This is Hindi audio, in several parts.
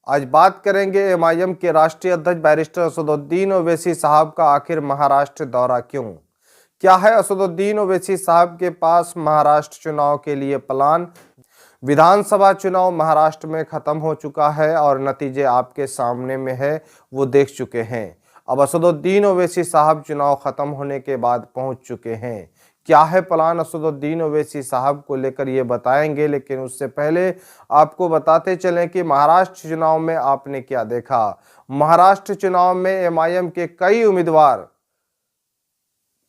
आज बात करेंगे एमआईएम के राष्ट्रीय अध्यक्ष बैरिस्टर असदुद्दीन ओवैसी साहब का आखिर महाराष्ट्र दौरा क्यों? क्या है असदुद्दीन ओवैसी साहब के पास महाराष्ट्र चुनाव के लिए प्लान? विधानसभा चुनाव महाराष्ट्र में खत्म हो चुका है और नतीजे आपके सामने में है, वो देख चुके हैं। अब असदुद्दीन ओवैसी साहब चुनाव खत्म होने के बाद पहुंच चुके हैं। क्या है प्लान असदुद्दीन ओवैसी साहब को लेकर, ये बताएंगे। लेकिन उससे पहले आपको बताते चलें कि महाराष्ट्र चुनाव में आपने क्या देखा। महाराष्ट्र चुनाव में एमआईएम के कई उम्मीदवार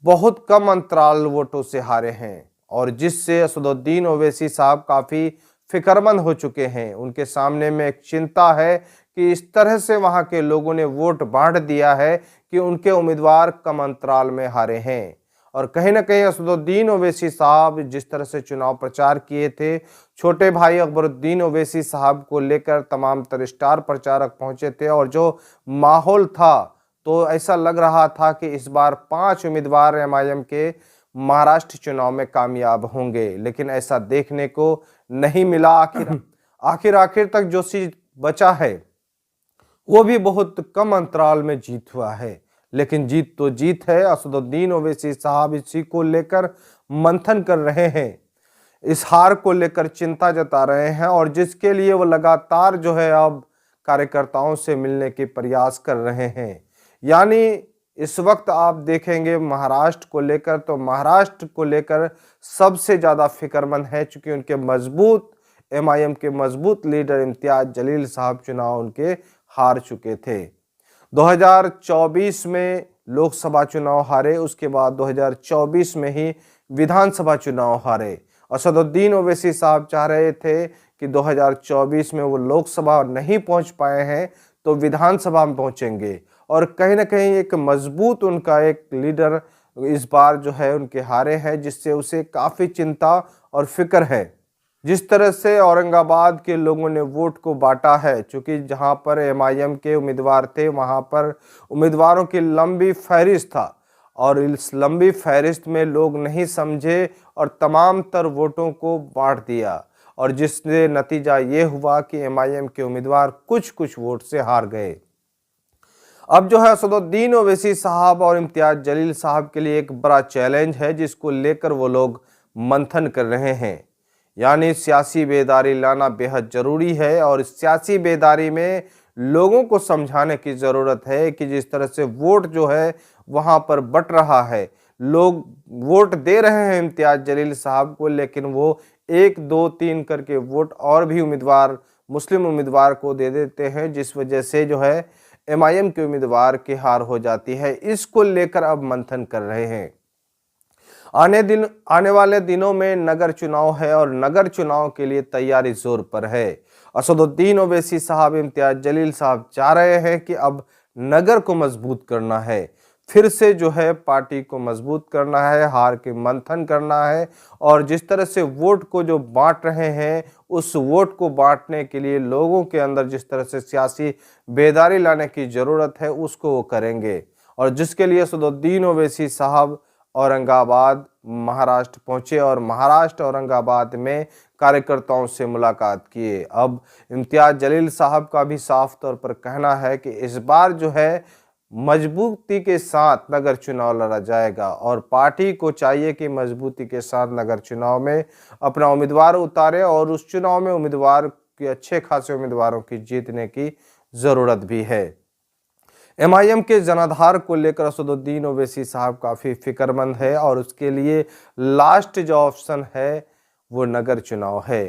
बहुत कम अंतराल वोटों से हारे हैं और जिससे असदुद्दीन ओवैसी साहब काफी फिक्रमंद हो चुके हैं। उनके सामने में एक चिंता है कि इस तरह से वहां के लोगों ने वोट बांट दिया है कि उनके उम्मीदवार कम अंतराल में हारे हैं। और कहीं ना कहीं असदुद्दीन ओवैसी साहब जिस तरह से चुनाव प्रचार किए थे, छोटे भाई अकबरुद्दीन ओवैसी साहब को लेकर तमाम तरह स्टार प्रचारक पहुंचे थे और जो माहौल था तो ऐसा लग रहा था कि इस बार 5 उम्मीदवार एमआईएम के महाराष्ट्र चुनाव में कामयाब होंगे, लेकिन ऐसा देखने को नहीं मिला। आखिर तक जो सीट बचा है वो भी बहुत कम अंतराल में जीत हुआ है, लेकिन जीत तो जीत है। असदुद्दीन ओवैसी साहब इसी को लेकर मंथन कर रहे हैं, इस हार को लेकर चिंता जता रहे हैं और जिसके लिए वो लगातार जो है अब कार्यकर्ताओं से मिलने के प्रयास कर रहे हैं। यानी इस वक्त आप देखेंगे महाराष्ट्र को लेकर, तो महाराष्ट्र को लेकर सबसे ज्यादा फिक्रमंद है, चूंकि उनके मजबूत एमआईएम के मजबूत लीडर इम्तियाज जलील साहब चुनाव उनके हार चुके थे। 2024 में लोकसभा चुनाव हारे, उसके बाद 2024 में ही विधानसभा चुनाव हारे। असदुद्दीन ओवैसी साहब चाह रहे थे कि 2024 में वो लोकसभा नहीं पहुंच पाए हैं तो विधानसभा में पहुंचेंगे और कहीं ना कहीं एक मजबूत उनका एक लीडर इस बार जो है उनके हारे हैं, जिससे उसे काफी चिंता और फिक्र है। जिस तरह से औरंगाबाद के लोगों ने वोट को बांटा है, क्योंकि जहां पर एमआईएम के उम्मीदवार थे वहां पर उम्मीदवारों की लंबी फहरिस्त था और इस लंबी फहरिस्त में लोग नहीं समझे और तमाम तर वोटों को बांट दिया और जिससे नतीजा ये हुआ कि एमआईएम के उम्मीदवार कुछ वोट से हार गए। अब जो है असदुद्दीन ओवैसी साहब और इम्तियाज जलील साहब के लिए एक बड़ा चैलेंज है, जिसको लेकर वो लोग मंथन कर रहे हैं। यानी सियासी बेदारी लाना बेहद जरूरी है और इस सियासी बेदारी में लोगों को समझाने की जरूरत है कि जिस तरह से वोट जो है वहां पर बट रहा है, लोग वोट दे रहे हैं इम्तियाज जलील साहब को, लेकिन वो 1 2 3 करके वोट और भी उम्मीदवार मुस्लिम उम्मीदवार को दे देते हैं, जिस वजह से जो है एमआईएम के उम्मीदवार की हार हो जाती है। इसको लेकर अब मंथन कर रहे हैं। आने वाले दिनों में नगर चुनाव है और नगर चुनाव के लिए तैयारी जोर पर है। असदुद्दीन ओवैसी साहब इम्तियाज जलील साहब चाह रहे हैं कि अब नगर को मजबूत करना है, फिर से जो है पार्टी को मजबूत करना है, हार के मंथन करना है और जिस तरह से वोट को जो बांट रहे हैं उस वोट को बांटने के लिए लोगों के अंदर जिस तरह से सियासी बेदारी लाने की जरूरत है उसको वो करेंगे और जिसके लिए असदुद्दीन ओवैसी साहब औरंगाबाद महाराष्ट्र पहुंचे और महाराष्ट्र औरंगाबाद में कार्यकर्ताओं से मुलाकात किए। अब इम्तियाज जलील साहब का भी साफ तौर पर कहना है कि इस बार जो है मजबूती के साथ नगर चुनाव लड़ा जाएगा और पार्टी को चाहिए कि मजबूती के साथ नगर चुनाव में अपना उम्मीदवार उतारे और उस चुनाव में उम्मीदवार के अच्छे खासे उम्मीदवारों की जीतने की जरूरत भी है। एमआईएम के जनाधार को लेकर असदुद्दीन ओवैसी साहब काफी फिक्रमंद है और उसके लिए लास्ट जो ऑप्शन है वो नगर चुनाव है।